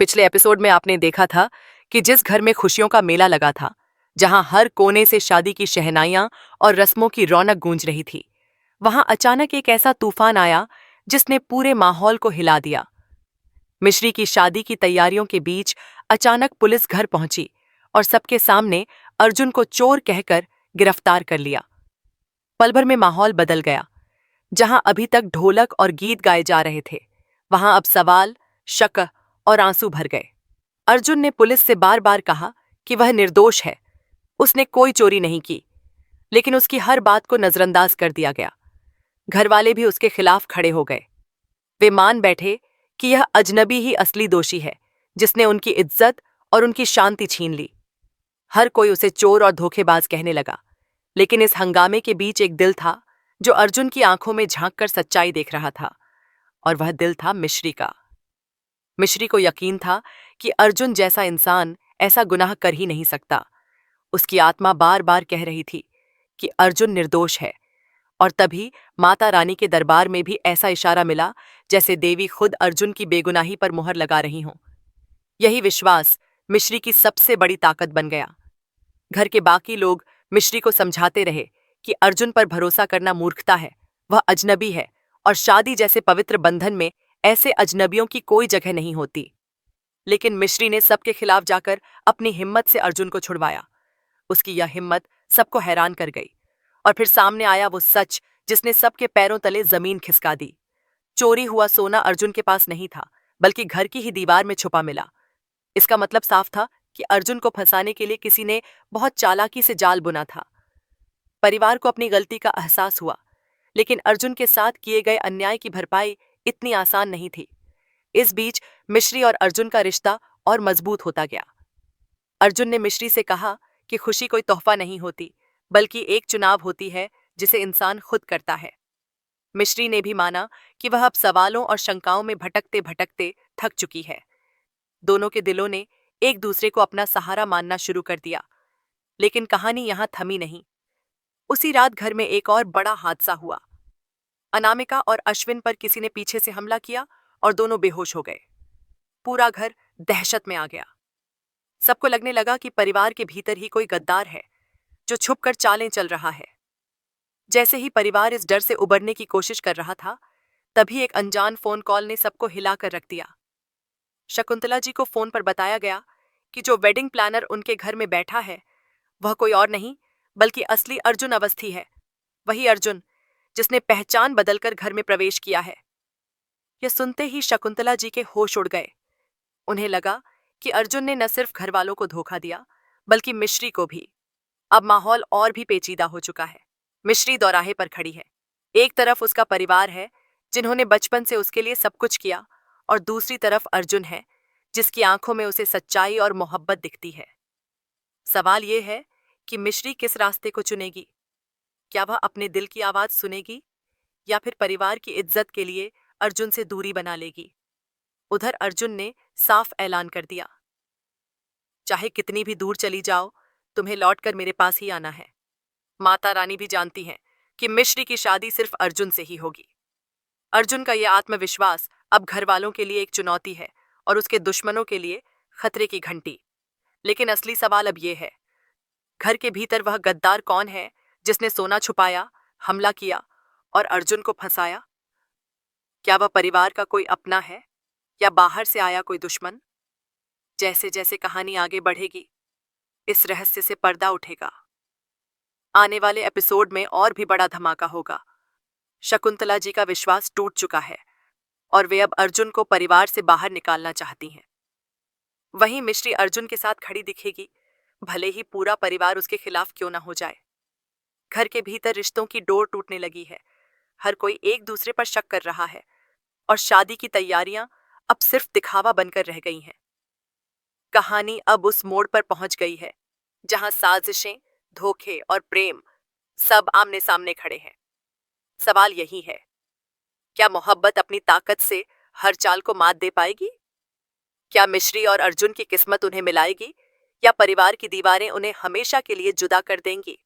पिछले एपिसोड में आपने देखा था कि जिस घर में खुशियों का मेला लगा था, जहां हर कोने से शादी की शहनाइयां और रस्मों की रौनक गूंज रही थी, वहां अचानक एक ऐसा तूफान आया जिसने पूरे माहौल को हिला दिया। मिश्री की शादी की तैयारियों के बीच अचानक पुलिस घर पहुंची और सबके सामने अर्जुन को चोर कहकर गिरफ्तार कर लिया। पल भर में माहौल बदल गया। जहां अभी तक ढोलक और गीत गाए जा रहे थे, वहां अब सवाल, शक और आंसू भर गए। अर्जुन ने पुलिस से बार बार कहा कि वह निर्दोष है, उसने कोई चोरी नहीं की, लेकिन उसकी हर बात को नजरअंदाज कर दिया गया। घरवाले भी उसके खिलाफ खड़े हो गए। वे मान बैठे कि यह अजनबी ही असली दोषी है, जिसने उनकी इज्जत और उनकी शांति छीन ली। हर कोई उसे चोर और धोखेबाज कहने लगा, लेकिन इस हंगामे के बीच एक दिल था जो अर्जुन की आंखों में झांक कर सच्चाई देख रहा था, और वह दिल था मिश्री का। मिश्री को यकीन था कि अर्जुन जैसा इंसान ऐसा गुनाह कर ही नहीं सकता। उसकी आत्मा बार बार कह रही थी कि अर्जुन निर्दोष है। और तभी माता रानी के दरबार में भी ऐसा इशारा मिला जैसे देवी खुद अर्जुन की बेगुनाही पर मुहर लगा रही हों। यही विश्वास मिश्री की सबसे बड़ी ताकत बन गया। घर के बाकी लोग मिश्री को समझाते रहे कि अर्जुन पर भरोसा करना मूर्खता है, वह अजनबी है और शादी जैसे पवित्र बंधन में ऐसे अजनबियों की कोई जगह नहीं होती। लेकिन मिश्री ने सबके खिलाफ जाकर अपनी हिम्मत से अर्जुन को छुड़वाया। उसकी यह हिम्मत सबको हैरान कर गई। और फिर सामने आया वो सच जिसने सबके पैरों तले जमीन खिसका दी। चोरी हुआ सोना अर्जुन के पास नहीं था, बल्कि घर की ही दीवार में छुपा मिला। इसका मतलब साफ था कि अर्जुन को फंसाने के लिए किसी ने बहुत चालाकी से जाल बुना था। परिवार को अपनी गलती का एहसास हुआ, लेकिन अर्जुन के साथ किए गए अन्याय की भरपाई इतनी आसान नहीं थी। इस बीच मिश्री और अर्जुन का रिश्ता और मजबूत होता गया। अर्जुन ने मिश्री से कहा कि खुशी कोई तोहफा नहीं होती, बल्कि एक चुनाव होती है जिसे इंसान खुद करता है। मिश्री ने भी माना कि वह अब सवालों और शंकाओं में भटकते भटकते थक चुकी है। दोनों के दिलों ने एक दूसरे को अपना सहारा मानना शुरू कर दिया। लेकिन कहानी यहां थमी नहीं। उसी रात घर में एक और बड़ा हादसा हुआ। अनामिका और अश्विन पर किसी ने पीछे से हमला किया और दोनों बेहोश हो गए। पूरा घर दहशत में आ गया। सबको लगने लगा कि परिवार के भीतर ही कोई गद्दार है जो छुपकर चालें चल रहा है। जैसे ही परिवार इस डर से उबरने की कोशिश कर रहा था, तभी एक अनजान फोन कॉल ने सबको हिलाकर रख दिया। शकुंतला जी को फोन पर बताया गया कि जो वेडिंग प्लानर उनके घर में बैठा है, वह कोई और नहीं बल्कि असली अर्जुन अवस्थी है। वही अर्जुन जिसने पहचान बदलकर घर में प्रवेश किया है। यह सुनते ही शकुंतला जी के होश उड़ गए। उन्हें लगा कि अर्जुन ने न सिर्फ घर वालों को धोखा दिया, बल्कि मिश्री को भी। अब माहौल और भी पेचीदा हो चुका है। मिश्री दौराहे पर खड़ी है। एक तरफ उसका परिवार है जिन्होंने बचपन से उसके लिए सब कुछ किया, और दूसरी तरफ अर्जुन है जिसकी आंखों में उसे सच्चाई और मोहब्बत दिखती है। सवाल यह है कि मिश्री किस रास्ते को चुनेगी। क्या वह अपने दिल की आवाज सुनेगी, या फिर परिवार की इज्जत के लिए अर्जुन से दूरी बना लेगी। उधर अर्जुन ने साफ ऐलान कर दिया, चाहे कितनी भी दूर चली जाओ, तुम्हें लौटकर मेरे पास ही आना है। माता रानी भी जानती हैं कि मिश्री की शादी सिर्फ अर्जुन से ही होगी। अर्जुन का यह आत्मविश्वास अब घर वालों के लिए एक चुनौती है और उसके दुश्मनों के लिए खतरे की घंटी। लेकिन असली सवाल अब यह है, घर के भीतर वह गद्दार कौन है जिसने सोना छुपाया, हमला किया और अर्जुन को फंसाया। क्या वह परिवार का कोई अपना है या बाहर से आया कोई दुश्मन। जैसे जैसे कहानी आगे बढ़ेगी, इस रहस्य से पर्दा उठेगा। आने वाले एपिसोड में और भी बड़ा धमाका होगा। शकुंतला जी का विश्वास टूट चुका है और वे अब अर्जुन को परिवार से बाहर निकालना चाहती हैं। वहीं मिश्री अर्जुन के साथ खड़ी दिखेगी, भले ही पूरा परिवार उसके खिलाफ क्यों ना हो जाए। घर के भीतर रिश्तों की डोर टूटने लगी है। हर कोई एक दूसरे पर शक कर रहा है और शादी की तैयारियां अब सिर्फ दिखावा बनकर रह गई हैं। कहानी अब उस मोड़ पर पहुंच गई है जहां साजिशें, धोखे और प्रेम सब आमने सामने खड़े हैं। सवाल यही है, क्या मोहब्बत अपनी ताकत से हर चाल को मात दे पाएगी? क्या मिश्री और अर्जुन की किस्मत उन्हें मिलाएगी, या परिवार की दीवारें उन्हें हमेशा के लिए जुदा कर देंगी?